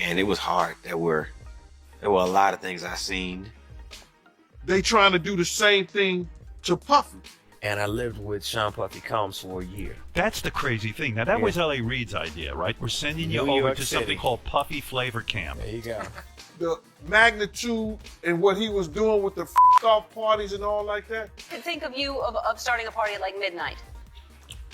and it was hard. There were a lot of things I seen. They trying to do the same thing to Puffy. And I lived with Sean Puffy Combs for a year. That's the crazy thing. Now, that was L.A. Reid's idea, right? We're sending you New over York to City. something called Puffy Flavor Camp. There you go. The magnitude and what he was doing with the f***off parties and all like that. Think of you of starting a party at like midnight.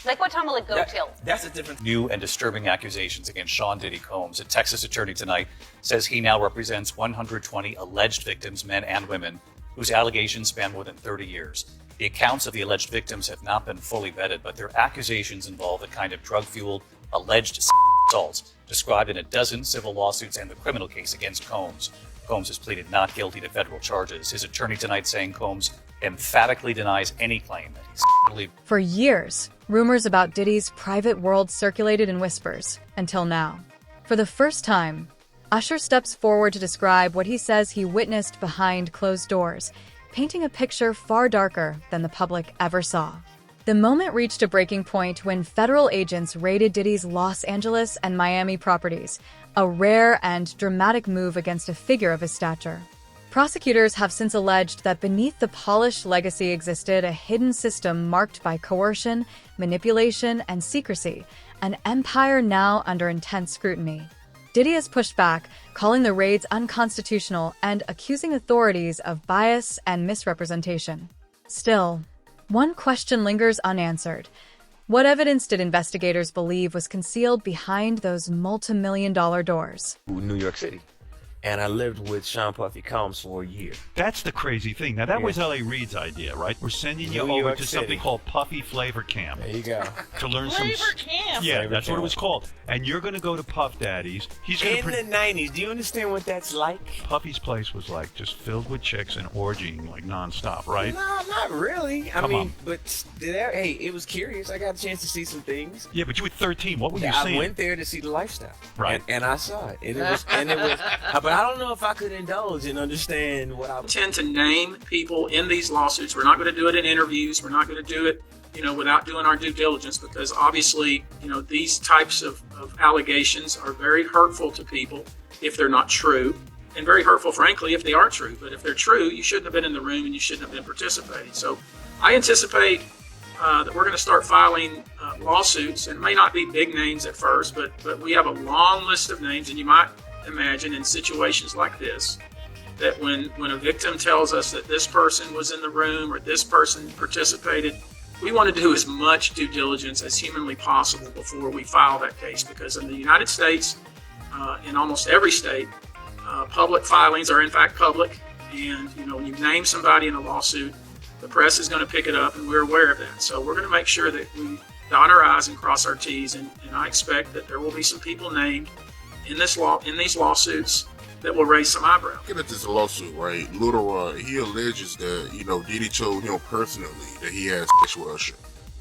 Like what time will it go till? That's a different. New and disturbing accusations against Sean Diddy Combs. A Texas attorney tonight says he now represents 120 alleged victims, men and women, whose allegations span more than 30 years. The accounts of the alleged victims have not been fully vetted, but their accusations involve a kind of drug-fueled alleged assaults described in a dozen civil lawsuits and the criminal case against Combs. Combs has pleaded not guilty to federal charges. His attorney tonight saying Combs emphatically denies any claim that he's believed. For years, rumors about Diddy's private world circulated in whispers, until now. For the first time, Usher steps forward to describe what he says he witnessed behind closed doors, painting a picture far darker than the public ever saw. The moment reached a breaking point when federal agents raided Diddy's Los Angeles and Miami properties, a rare and dramatic move against a figure of his stature. Prosecutors have since alleged that beneath the polished legacy existed a hidden system marked by coercion, manipulation, and secrecy, an empire now under intense scrutiny. Diddy has pushed back, calling the raids unconstitutional and accusing authorities of bias and misrepresentation. Still, one question lingers unanswered. What evidence did investigators believe was concealed behind those multi-million-dollar doors? New York City. And I lived with Sean Puffy Combs for a year. That's the crazy thing. Now, that was L.A. Reid's idea, right? We're sending you New over York to City. something called Puffy Flavor Camp. There you go. To learn Flavor some. Camp. Yeah, Flavor that's what it Camp. was called. And you're going to go to Puff Daddy's. He's going In to. the 90s, do you understand what that's like? Puffy's place was like just filled with chicks and orgying like nonstop, right? No, not really. I Come mean, on. but hey, it was curious. I got a chance to see some things. Yeah, but you were 13. What were you I seeing? went there to see the lifestyle, Right. And I saw it, and it was. But I don't know if I could indulge and understand what I. Tend to name people in these lawsuits. We're not going to do it in interviews. We're not going to do it, without doing our due diligence, because obviously, these types of allegations are very hurtful to people if they're not true, and very hurtful, frankly, if they are true. But if they're true, you shouldn't have been in the room and you shouldn't have been participating. So I anticipate that we're going to start filing lawsuits, and it may not be big names at first, but we have a long list of names, and you might imagine in situations like this, that when a victim tells us that this person was in the room or this person participated, we want to do as much due diligence as humanly possible before we file that case, because in the United States, in almost every state, public filings are in fact public, and when you name somebody in a lawsuit, the press is going to pick it up, and we're aware of that. So we're going to make sure that we dot our I's and cross our T's, and I expect that there will be some people named in these lawsuits that will raise some eyebrows. Looking at this lawsuit, right? Little he alleges that Diddy told him personally that he had sex with Usher.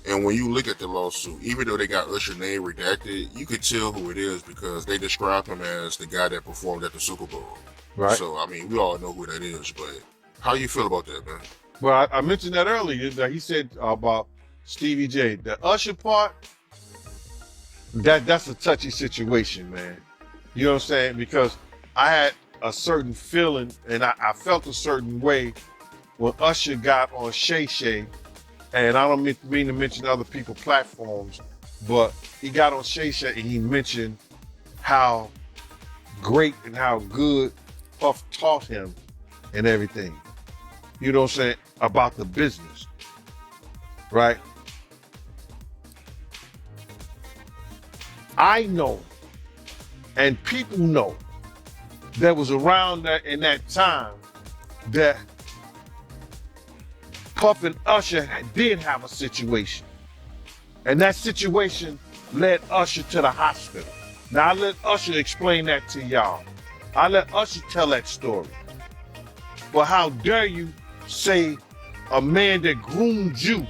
And when you look at the lawsuit, even though they got Usher's name redacted, you could tell who it is because they describe him as the guy that performed at the Super Bowl. Right. So I mean, we all know who that is. But how you feel about that, man? Well, I mentioned that earlier. That he said about Stevie J. The Usher part, that's a touchy situation, man. You know what I'm saying? Because I had a certain feeling, and I felt a certain way when Usher got on Shay Shay, and I don't mean to mention other people's platforms, but he got on Shay Shay and he mentioned how great and how good Puff taught him and everything. You know what I'm saying? About the business, right? I know, and people know, that was around that in that time that Puff and Usher did have a situation. And that situation led Usher to the hospital. Now I let Usher explain that to y'all. I let Usher tell that story. But how dare you say a man that groomed you,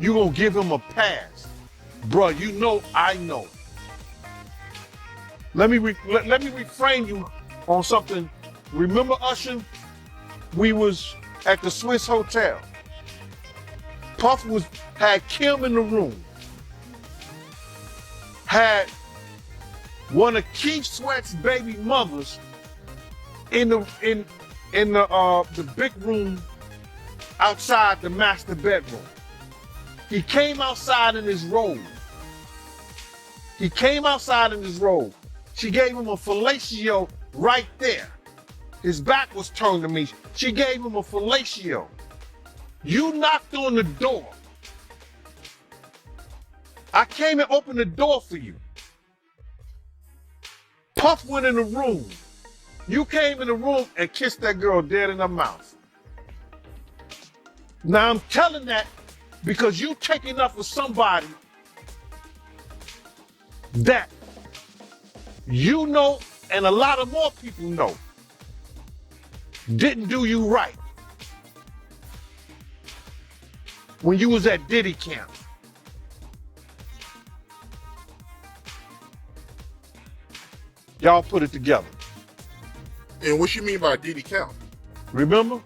you gonna give him a pass? Bruh, you know I know. Let me reframe you on something. Remember Usher? We was at the Swiss Hotel. Puff had Kim in the room. Had one of Keith Sweat's baby mothers in the big room outside the master bedroom. He came outside in his robe. She gave him a fellatio right there. His back was turned to me. She gave him a fellatio. You knocked on the door. I came and opened the door for you. Puff went in the room. You came in the room and kissed that girl dead in her mouth. Now I'm telling that because you taking up for somebody that you know and a lot of more people know didn't do you right when you was at Diddy camp. Y'all put it together. And what you mean by Diddy count? Remember?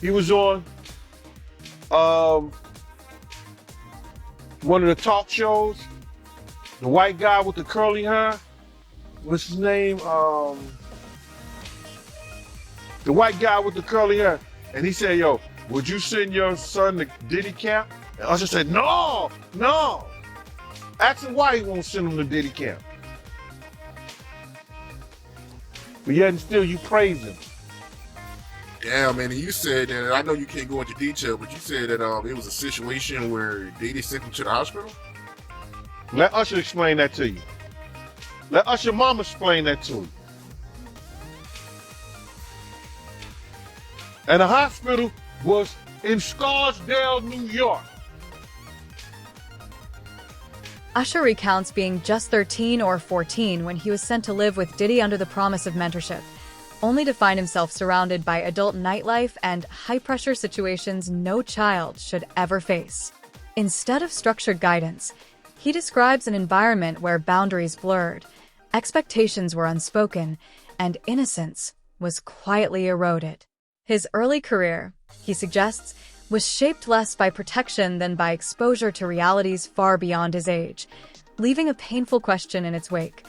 He was on one of the talk shows. The white guy with the curly hair. What's his name? The white guy with the curly hair. And he said, yo, would you send your son to Diddy camp? And Usher said, no. Ask him why he won't send him to Diddy camp. But yet and still you praise him. Yeah, man, and you said that, I know you can't go into detail, but you said that it was a situation where Diddy sent him to the hospital? Let Usher explain that to you. Let Usher mama explain that to you. And the hospital was in Scarsdale, New York. Usher recounts being just 13 or 14 when he was sent to live with Diddy under the promise of mentorship, only to find himself surrounded by adult nightlife and high-pressure situations no child should ever face. Instead of structured guidance, he describes an environment where boundaries blurred, expectations were unspoken, and innocence was quietly eroded. His early career, he suggests, was shaped less by protection than by exposure to realities far beyond his age, leaving a painful question in its wake.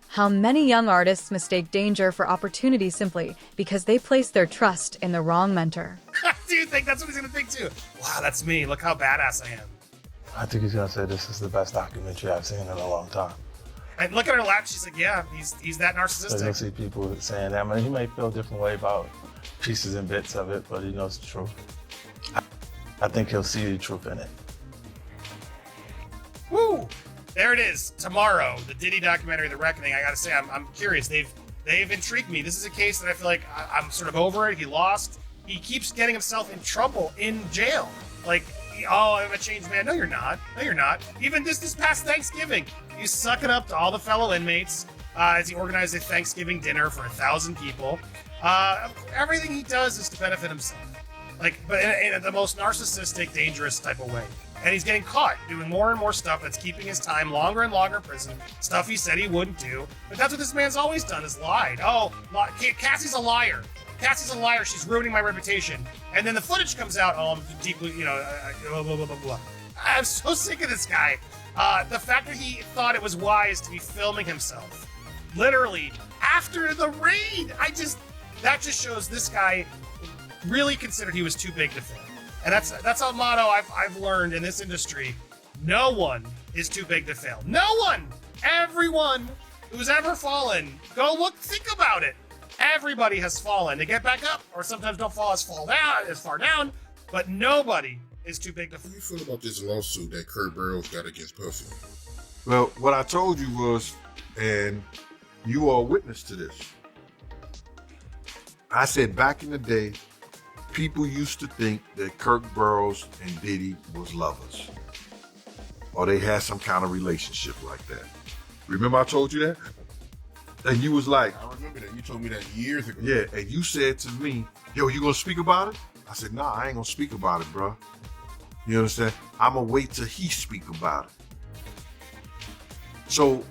How many young artists mistake danger for opportunity simply because they place their trust in the wrong mentor. Do you think that's what he's going to think too? Wow, that's me. Look how badass I am. I think he's gonna say this is the best documentary I've seen in a long time. And look at her laugh. She's like, yeah, he's that So you'll narcissistic. see people saying that. I mean, he may feel a different way about pieces and bits of it, but he knows the truth. I think he'll see the truth in it. Woo! There it is. Tomorrow, the Diddy documentary, The Reckoning. I gotta say, I'm curious. They've intrigued me. This is a case that I feel like I'm sort of over it. He lost. He keeps getting himself in trouble in jail. Like, oh, I'm a changed man. No, you're not. No, you're not. Even this past Thanksgiving, he's sucking up to all the fellow inmates as he organized a Thanksgiving dinner for 1,000 people. Everything he does is to benefit himself. Like, but in the most narcissistic, dangerous type of way. And he's getting caught doing more and more stuff that's keeping his time longer and longer in prison. Stuff he said he wouldn't do. But that's what this man's always done, is lied. Oh, Cassie's a liar. Cassie's a liar. She's ruining my reputation. And then the footage comes out. Oh, I'm deeply, blah, blah, blah, blah, blah. I'm so sick of this guy. The fact that he thought it was wise to be filming himself, literally, after the raid. That just shows this guy really considered he was too big to fail. And that's a motto I've learned in this industry. No one is too big to fail. No one! Everyone who's ever fallen, think about it. Everybody has fallen. They get back up, or sometimes don't fall as far down, but nobody is too big to fail. How do you feel about this lawsuit that Kurt Burrows got against Puffy? Well, what I told you was, and you are a witness to this, I said back in the day, people used to think that Kirk Burrows and Diddy was lovers, or they had some kind of relationship like that. Remember I told you that? And you was like, I remember that. You told me that years ago. yeah, and you said to me, yo, you gonna speak about it? I said, nah, I ain't gonna speak about it, bro. You understand? I'm gonna wait till he speak about it. So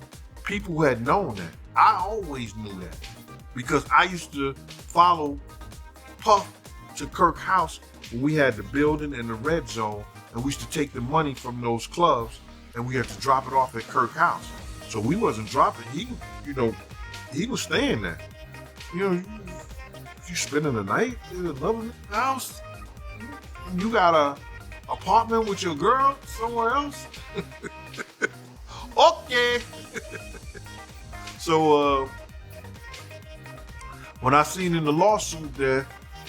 people who had known that, I always knew that, because I used to follow Puff to Kirk's house when we had the building and the red zone, and we used to take the money from those clubs and we had to drop it off at Kirk's house. So we wasn't dropping. He was staying there. You spending the night in another house? You got a apartment with your girl somewhere else? Okay. So when I seen in the lawsuit that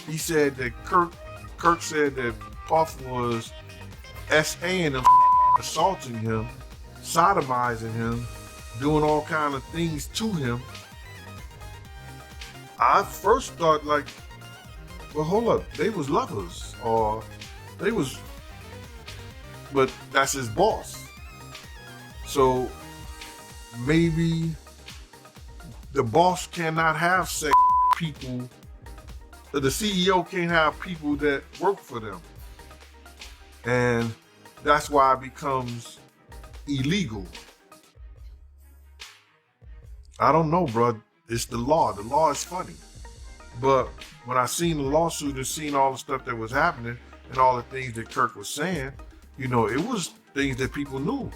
he said that Kirk said that Puff was SAing him, assaulting him, sodomizing him, doing all kind of things to him, I first thought like, well, hold up, they was lovers, or they was, but that's his boss. So maybe the boss cannot have sex with people, the CEO can't have people that work for them. And that's why it becomes illegal. I don't know, bro. It's the law. The law is funny. But when I seen the lawsuit and seen all the stuff that was happening and all the things that Kirk was saying, it was things that people knew.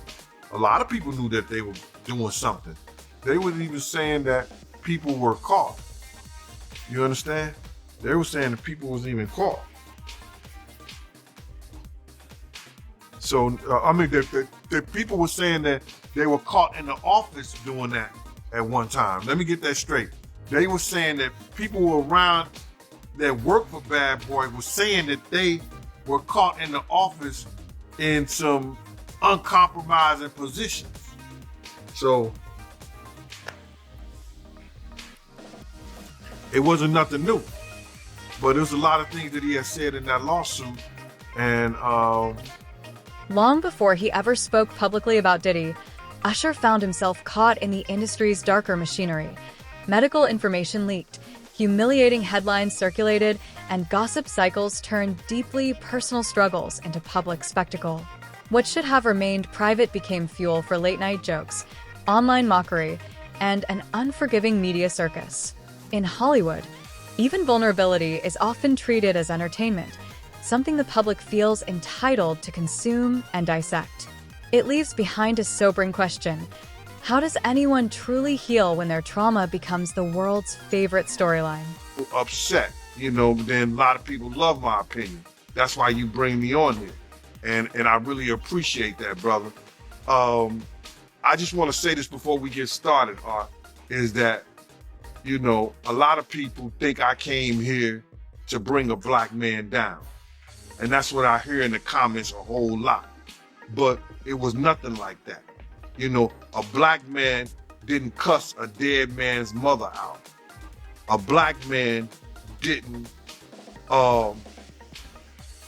A lot of people knew that they were doing something. They were even saying that people were caught. You understand? They were saying that people wasn't even caught. So, the people were saying that they were caught in the office doing that at one time. Let me get that straight. They were saying that people were around that worked for Bad Boy were saying that they were caught in the office in some uncompromising positions. So, it wasn't nothing new. But there's a lot of things that he had said in that lawsuit. And long before he ever spoke publicly about Diddy, Usher found himself caught in the industry's darker machinery. Medical information leaked, humiliating headlines circulated, and gossip cycles turned deeply personal struggles into public spectacle. What should have remained private became fuel for late-night jokes, online mockery, and an unforgiving media circus. In Hollywood, even vulnerability is often treated as entertainment, something the public feels entitled to consume and dissect. It leaves behind a sobering question. How does anyone truly heal when their trauma becomes the world's favorite storyline? Upset, then a lot of people love my opinion. That's why you bring me on here. And I really appreciate that, brother. I just want to say this before we get started, Art, is that, a lot of people think I came here to bring a black man down. And that's what I hear in the comments a whole lot. But it was nothing like that. A black man didn't cuss a dead man's mother out. A black man didn't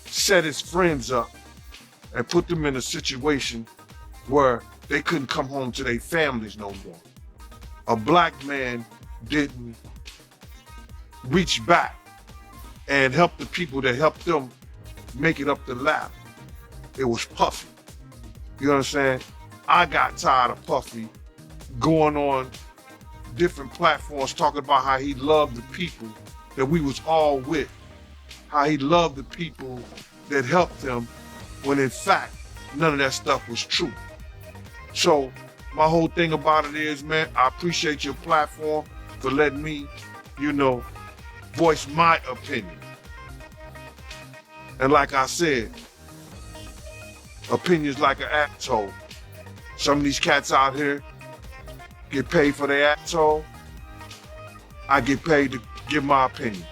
set his friends up and put them in a situation where they couldn't come home to their families no more. A black man didn't reach back and help the people that helped them make it up the ladder. It was Puffy. You understand? I got tired of Puffy going on different platforms talking about how he loved the people that we was all with, how he loved the people that helped him, when in fact, none of that stuff was true. So my whole thing about it is, man, I appreciate your platform for letting me, voice my opinion. And like I said, opinions like an asshole. Some of these cats out here get paid for their asshole. I get paid to give my opinion.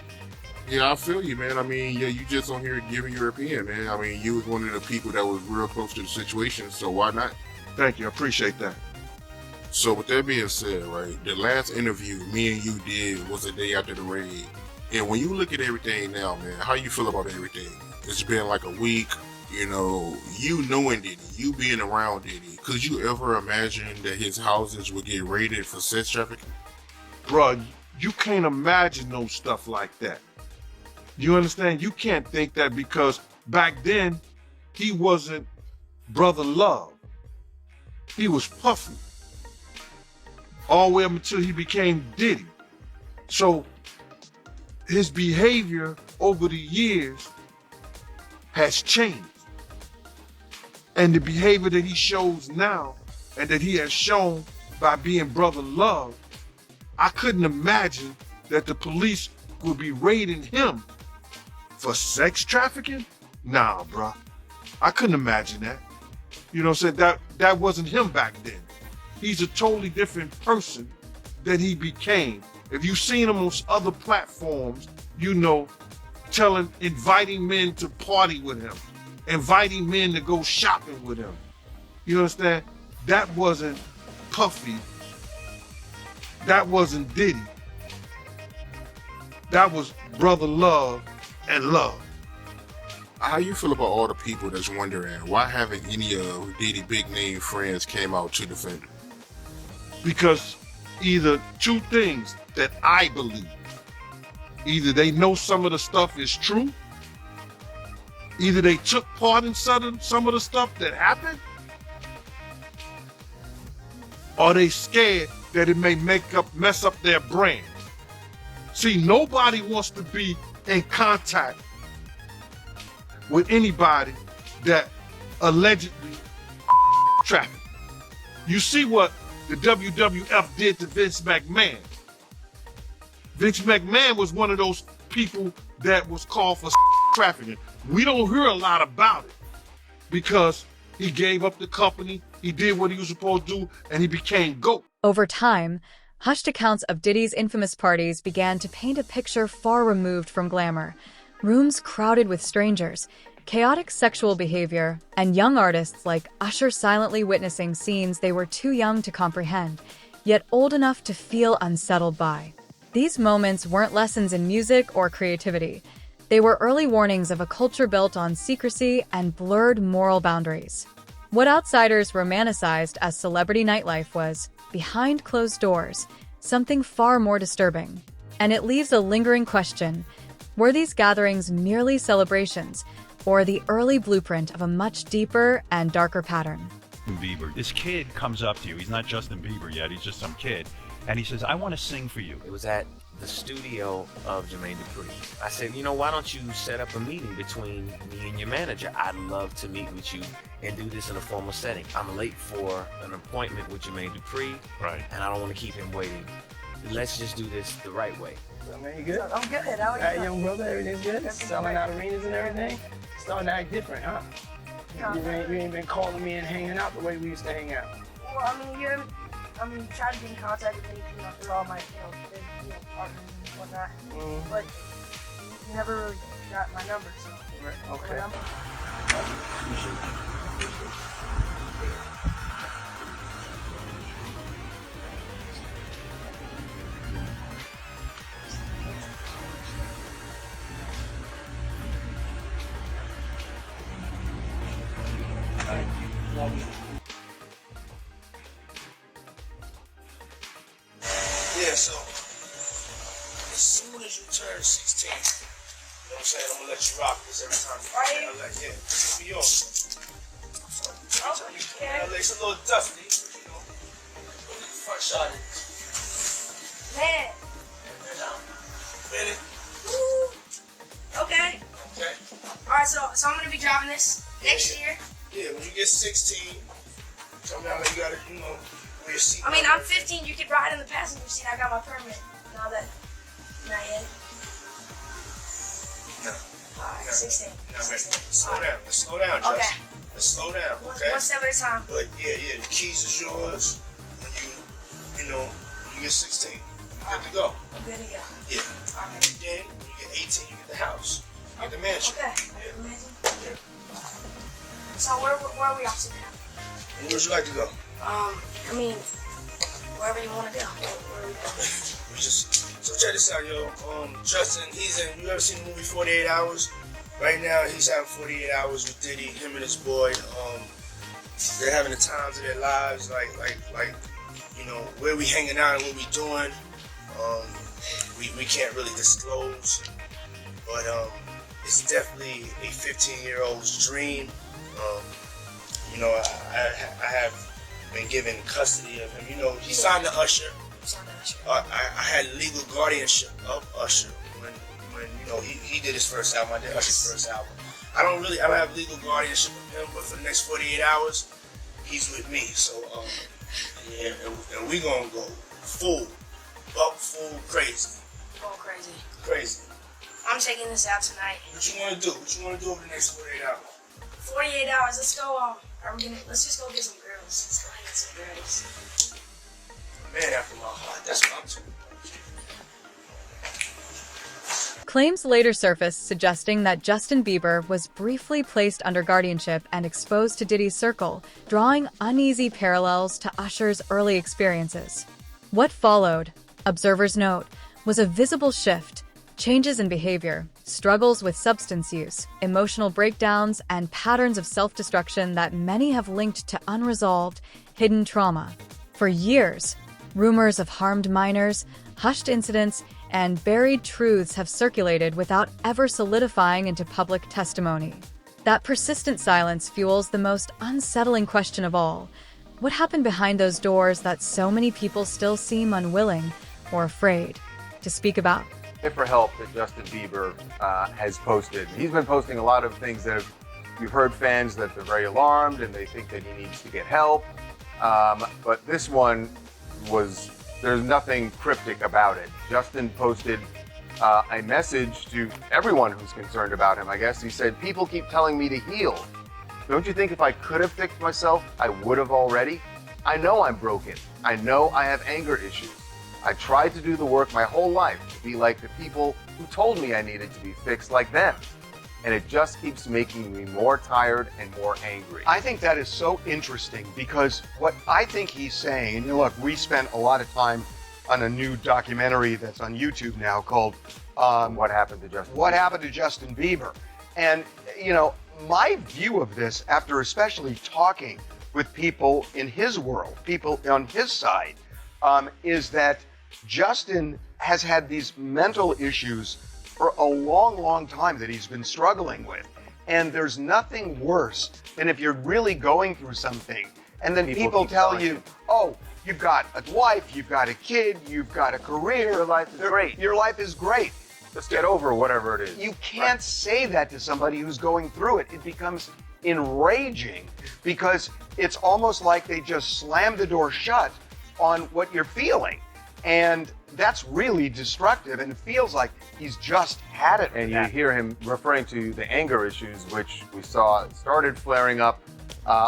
Yeah, I feel you, man. You just on here giving your opinion, man. You was one of the people that was real close to the situation, so why not? Thank you, I appreciate that. So with that being said, right, the last interview me and you did was the day after the raid. And when you look at everything now, man, how you feel about everything? It's been like a week, you knowing Diddy, you being around Diddy. Could you ever imagine that his houses would get raided for sex trafficking? Bruh, you can't imagine no stuff like that. You understand? You can't think that, because back then, he wasn't Brother Love. He was Puffy. All the way up until he became Diddy. So his behavior over the years has changed. And the behavior that he shows now and that he has shown by being brother love, I couldn't imagine that the police would be raiding him for sex trafficking. Nah, bruh. I couldn't imagine that. You know what I'm saying? That wasn't him back then. He's a totally different person that he became. If you've seen him on other platforms, you know, inviting men to party with him, inviting men to go shopping with him. You understand? That wasn't Puffy. That wasn't Diddy. That was brother love and love. How you feel about all the people that's wondering why haven't any of Diddy big name friends came out to defend him? Because either two things that I believe. Either they know some of the stuff is true, either they took part in some of the stuff that happened, or they scared that it may mess up their brand. See, nobody wants to be in contact with anybody that allegedly trafficked. You see what the WWF did to Vince McMahon. Vince McMahon was one of those people that was called for trafficking. We don't hear a lot about it because he gave up the company, he did what he was supposed to do, and he became GOAT. Over time, hushed accounts of Diddy's infamous parties began to paint a picture far removed from glamour. Rooms crowded with strangers, chaotic sexual behavior, and young artists like Usher silently witnessing scenes they were too young to comprehend, yet old enough to feel unsettled by. These moments weren't lessons in music or creativity. They were early warnings of a culture built on secrecy and blurred moral boundaries. What outsiders romanticized as celebrity nightlife was, behind closed doors, something far more disturbing. And it leaves a lingering question: were these gatherings merely celebrations, or the early blueprint of a much deeper and darker pattern? Bieber. This kid comes up to you. He's not Justin Bieber yet. He's just some kid. And he says, I want to sing for you. It was at the studio of Jermaine Dupri. I said, you know, why don't you set up a meeting between me and your manager? I'd love to meet with you and do this in a formal setting. I'm late for an appointment with Jermaine Dupri, Right. and I don't want to keep him waiting. Let's just do this the right way. Man, you good? I'm good. How are you? Hey, young brother, everything's good? Selling out arenas and everything? Starting to act different, huh? You ain't been calling me and hanging out the way we used to hang out. Well, you tried to get in contact with me, through all my, big, partners and whatnot. But you never really got my number, so. Right. Okay. Yeah, so as soon as you turn 16, you know what I'm saying, I'm gonna let you rock this every time you come to LA. Yeah, this is New York. So every time you come to LA, it's a little dusty, but front shot it. Man. Ready? Okay. Okay. Alright, so I'm gonna be driving this next year. Yeah, when you get 16, come down there, you gotta, wear your seat. I'm 15, you could ride in the passenger seat. I got my permit. Not yet. No. Alright, 16. Not ready. Slow down. Let's slow down, Justin. Okay. Let's slow down, okay? One step at a time. But yeah, the keys is yours when you get 16. You're good to go. I'm good to go. Yeah. Alright. Then when you get 18, you get the house. You get the mansion. Okay. Yeah. Amazing. So where are we off to now? Where would you like to go? Wherever you want to go. So check this out, yo. Justin, you ever seen the movie 48 Hours? Right now, he's having 48 hours with Diddy, him and his boy. They're having the times of their lives, like, where we hanging out and what we doing. We can't really disclose, but it's definitely a 15-year-old's dream. I have been given custody of him. He signed to Usher. I had legal guardianship of Usher when he did his first album. I did Usher's first album. I don't have legal guardianship of him, but for the next 48 hours, he's with me. So Yeah, and we gonna go full crazy. Going crazy. Crazy. I'm taking this out tonight. What you wanna do? What you wanna do over the next 48 hours? 48 hours. Let's go. Let's just go get some girls. Let's go get some girls. Man after my heart. That's what I'm talking about. Claims later surfaced suggesting that Justin Bieber was briefly placed under guardianship and exposed to Diddy's circle, drawing uneasy parallels to Usher's early experiences. What followed, observers note, was a visible shift, changes in behavior, struggles with substance use, emotional breakdowns, and patterns of self-destruction that many have linked to unresolved, hidden trauma. For years, rumors of harmed minors, hushed incidents, and buried truths have circulated without ever solidifying into public testimony. That persistent silence fuels the most unsettling question of all. What happened behind those doors that so many people still seem unwilling or afraid to speak about? For help that Justin Bieber has posted. He's been posting a lot of things that you've heard fans that they're very alarmed and they think that he needs to get help. But this one there's nothing cryptic about it. Justin posted a message to everyone who's concerned about him, I guess. He said, "People keep telling me to heal. Don't you think if I could have fixed myself, I would have already? I know I'm broken. I know I have anger issues. I tried to do the work my whole life to be like the people who told me I needed to be fixed like them. And it just keeps making me more tired and more angry." I think that is so interesting because what I think he's saying, and look, we spent a lot of time on a new documentary that's on YouTube now called What Happened to Justin What Bieber? Happened to Justin Bieber. And, my view of this, after especially talking with people in his world, people on his side, is that Justin has had these mental issues for a long, long time that he's been struggling with. And there's nothing worse than if you're really going through something and then people tell you, "Oh, you've got a wife, you've got a kid, you've got a career. Your life is great. Your life is great." Just get over whatever it is. You can't say that to somebody who's going through it. It becomes enraging because it's almost like they just slam the door shut on what you're feeling. And that's really destructive, and it feels like he's just had it. And you hear him referring to the anger issues, which we saw started flaring up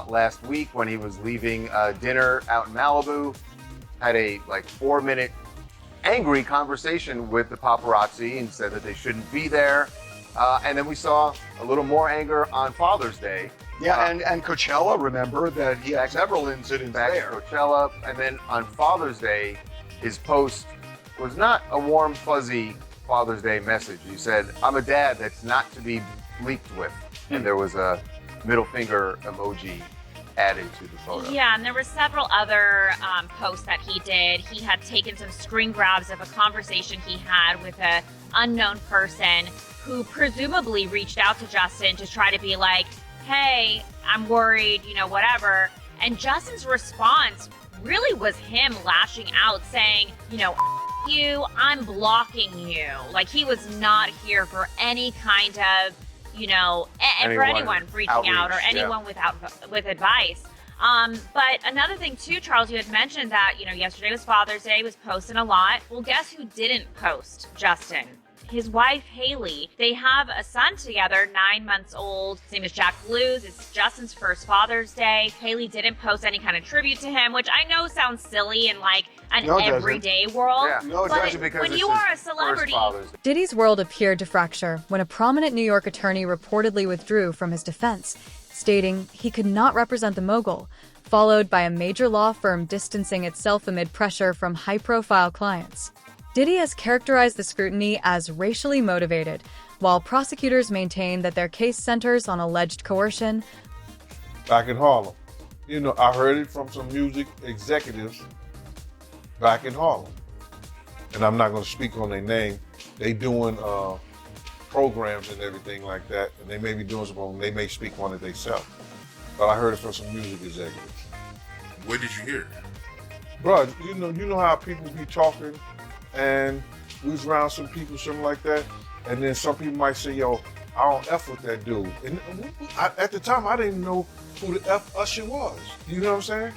last week when he was leaving dinner out in Malibu. Had a 4-minute angry conversation with the paparazzi and said that they shouldn't be there. And then we saw a little more anger on Father's Day. Yeah, and Coachella, remember that he had several incidents there. Coachella, and then on Father's Day, his post was not a warm, fuzzy Father's Day message. He said, "I'm a dad that's not to be bleeped with." And there was a middle finger emoji added to the photo. Yeah, and there were several other posts that he did. He had taken some screen grabs of a conversation he had with an unknown person who presumably reached out to Justin to try to be like, "Hey, I'm worried, whatever." And Justin's response really was him lashing out saying, you, I'm blocking you. Like, he was not here for any kind of, for anyone reaching out or anyone with advice. But another thing too, Charles, you had mentioned that, yesterday was Father's Day, he was posting a lot. Well, guess who didn't post Justin? His wife, Haley. They have a son together, 9 months old. His name is Jack Blues. It's Justin's first Father's Day. Haley didn't post any kind of tribute to him, which I know sounds silly in like an everyday world. Yeah. No, it doesn't, because when it's you his are a first celebrity, Father's Day. Diddy's world appeared to fracture when a prominent New York attorney reportedly withdrew from his defense, stating he could not represent the mogul, followed by a major law firm distancing itself amid pressure from high-profile clients. Diddy has characterized the scrutiny as racially motivated, while prosecutors maintain that their case centers on alleged coercion. Back in Harlem. I heard it from some music executives back in Harlem. And I'm not going to speak on their name. They doing programs and everything like that. And they may be doing something, they may speak on it themselves. But I heard it from some music executives. Where did you hear it? Bro, you know how people be talking and we was around some people, something like that, and then some people might say, "Yo, I don't F with that dude." And at the time, I didn't know who the F Usher was. You know what I'm saying?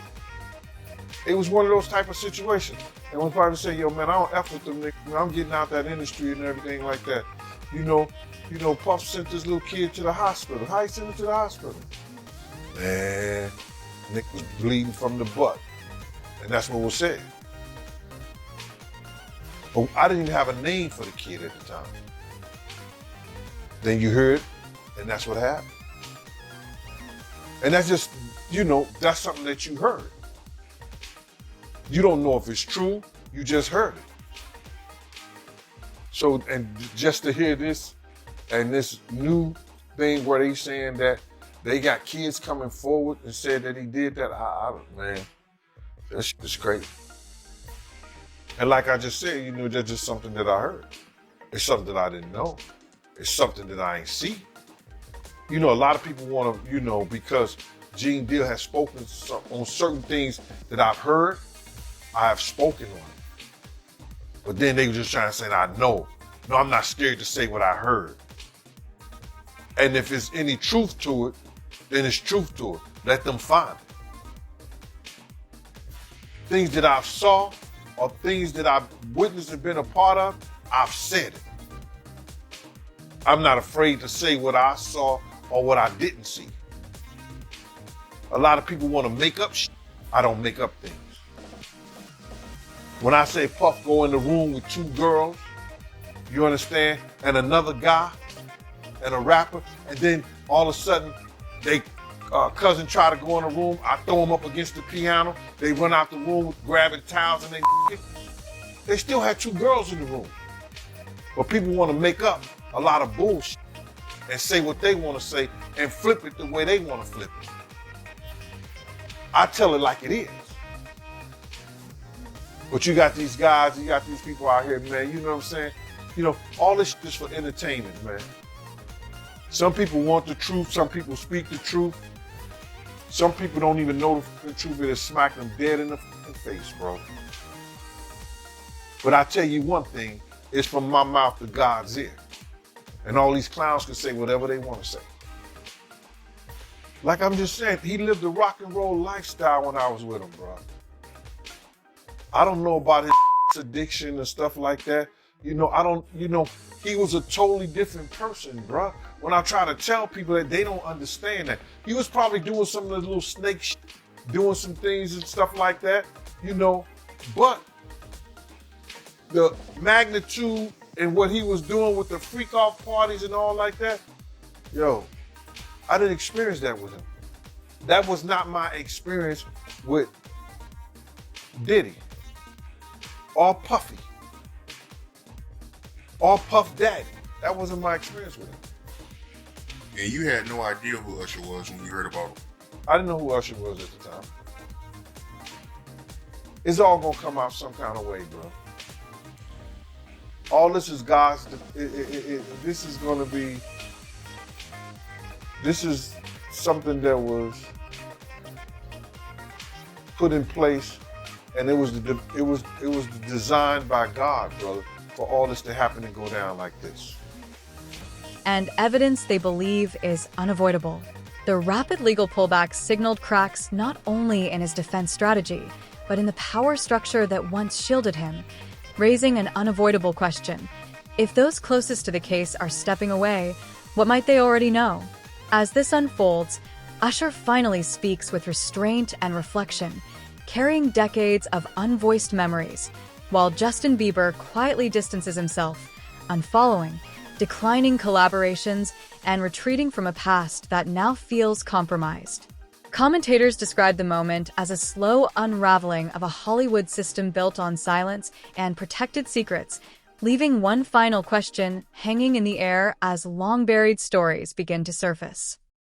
It was one of those type of situations. And when probably say, yo, man, I don't F with them niggas. Man, I'm getting out that industry and everything like that. You know, Puff sent this little kid to the hospital. How he sent him to the hospital? Man, Nick was bleeding from the butt. And that's what was said. But I didn't even have a name for the kid at the time. Then you heard, and that's what happened. And that's just, that's something that you heard. You don't know if it's true, you just heard it. So, and just to hear this, and this new thing where they saying that they got kids coming forward and said that he did that, man, that shit is crazy. And like I just said, that's just something that I heard. It's something that I didn't know. It's something that I ain't see. A lot of people want to, because Gene Deal has spoken on certain things that I've heard, I have spoken on it. But then they were just trying to say, I know. No, I'm not scared to say what I heard. And if there's any truth to it, then it's truth to it. Let them find it. Things that I've saw or things that I've witnessed and been a part of, I've said it. I'm not afraid to say what I saw or what I didn't see. A lot of people want to make up shit. I don't make up things. When I say Puff go in the room with two girls, you understand, and another guy and a rapper, and then all of a sudden they cousin try to go in the room, I throw them up against the piano, they run out the room grabbing towels and they still had two girls in the room. But people want to make up a lot of bullshit and say what they want to say and flip it the way they want to flip it. I tell it like it is. But you got these guys, you got these people out here, man, you know what I'm saying? All this shit is for entertainment, man. Some people want the truth, some people speak the truth. Some people don't even know the truth, it'll smack them dead in the face, bro. But I tell you one thing, it's from my mouth to God's ear. And all these clowns can say whatever they want to say. Like I'm just saying, he lived a rock and roll lifestyle when I was with him, bro. I don't know about his addiction and stuff like that. He was a totally different person, bro. When I try to tell people that, they don't understand that. He was probably doing some of the little snake shit, doing some things and stuff like that, but the magnitude and what he was doing with the freak off parties and all like that, I didn't experience that with him. That was not my experience with Diddy or Puffy or Puff Daddy. That wasn't my experience with him. And you had no idea who Usher was when you heard about him? I didn't know who Usher was at the time. It's all gonna come out some kind of way, bro. All this is God's, this is something that was put in place, and it was designed by God, brother, for all this to happen and go down like this. And evidence they believe is unavoidable. The rapid legal pullback signaled cracks not only in his defense strategy, but in the power structure that once shielded him, raising an unavoidable question. If those closest to the case are stepping away, what might they already know? As this unfolds, Usher finally speaks with restraint and reflection, carrying decades of unvoiced memories, while Justin Bieber quietly distances himself, unfollowing, declining collaborations, and retreating from a past that now feels compromised. Commentators describe the moment as a slow unraveling of a Hollywood system built on silence and protected secrets, leaving one final question hanging in the air as long-buried stories begin to surface.